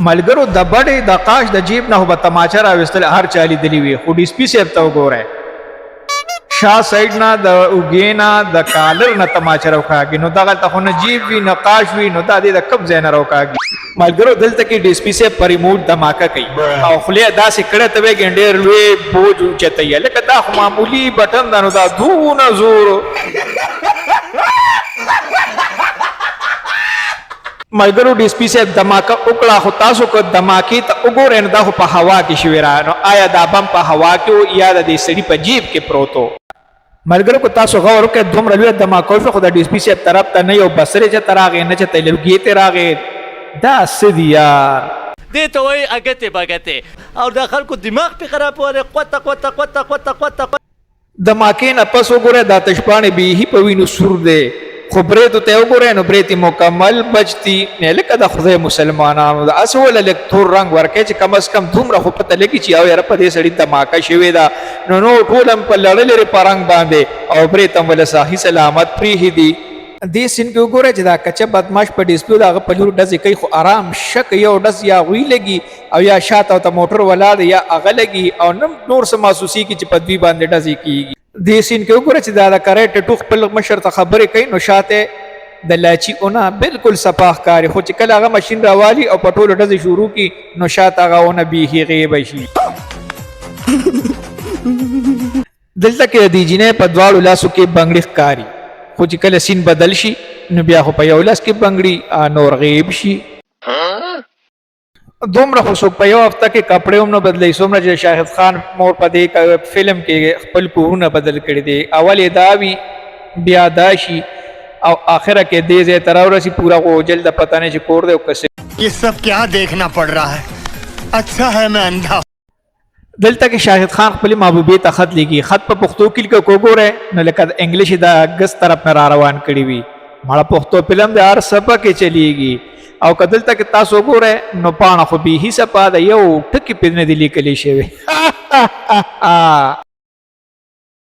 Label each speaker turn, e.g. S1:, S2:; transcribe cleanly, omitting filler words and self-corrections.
S1: ملګرو د بډې د قاش د جیب نه به تماچه راویستل هر چا لیدلي وي، خو ډي اس پي صاحب ته وګورئ شا سایډ نه د اوږې نه د کالر نه تماچه راوکاږي، نو دغلته خو نه جیب وي نه قاش وي، نو دا دې د کم ځای نه راوکاږي. ملګرو دلته کې ډي اس پي صاحب په ریموټ دماکه کوي او خولې یې داسې کړی ته وایي ډېر لوی بوج اوچتوي، لکه دا خو معمولي بټن ده، نو دا دونه زور. ملګرو ډي اس پي صاحب دماکه وکړه، خو تاسو که دماکې ته وګورئ نو دا خو په هوا کې شوې را، نو آیا دا بم په هوا کې و یا د دې سړي په جیب کې پروت و؟ ملګرو که تاسو غور وکړئ دومره لویه دماکه وشوه، خو د ډي اس پي صاحب طرف ته نه یو بصرې چېرته راغی نه چېرته لرګي ته راغی. دا څه دي یار؟
S2: دې ته وایي اګتې بګتې، او د خلکو دماغ پې خرابولی، قوته قوته قوته قوته قوته.
S1: دماکې نه پس وګورئ دا تشپاڼې بیخي په وینو سور دی، خو برېتو ته وګورئ نو برېتې مکمل بچتي. لکه د خدای مسلمانانو د هسې وله لږ تور رنګ ورکوي چې کم از کم دومره خو پته لګي چې او یاره په دې سړي دماکه شوې ده، نو ټول هم په لړلې په رنګ باندې او برېت هم وله صحي سلامت پرېښي دي. دې سین کې وګورئ چې دا کچه بدماش په ډسپلو د هغه په لور ډزې کوي، خو آرام شک یو ډز یا غوی لګي او یا شاته ورته موټر ولاړ دی یا هغه لګي او نور څه محسوسېږي چې په دوی باندې ډزې کېږي. دې سین کې وګوره چې دا د کرۍ ټټو خپل مشر ته خبرې کوي، نو شاته د لاچي اونه بالکل صفا ښکاري، خو چې کله هغه ماشین راوالي او په ټولو ډزې شروع کړي نو شاته هغه اونه بیخي غیبه شي. دلته کې د دې جینۍ په دواړو لاسو کې بنګړي ښکاري، خو چې کله سین بدل شي نو بیا خو په یو لاس کې بنګړي نور غیب شي. دومره خو څوک په یو هفته کې کپړې هم نه بدلوي، څومره چې شاهد خان مور په دې فلم کې خپل کورونه بدل کړي دي. اول یې دا وي بیا دا شي او آخره کې دې ځای ته راورسي پوره غوجل د پته نه چې کور دی او کسې.
S3: ये सब क्या देखना पड़ रहा है, अच्छा है मैं अंधा.
S1: دلته کې شاهد خان خپلې محبوبې ته خط لیکي، خط په پښتو کې لیکه که وګورئ نو لکه د انګلیش د ګس طرف نه را روان کړي وي. مړه پښتو فلم د هر څپه کې چلیږي او که دلته کې تاسو وګورئ نو پاڼه خو بیخي څپه ده، یو ټکي پرې نه دي لیکلی شوی.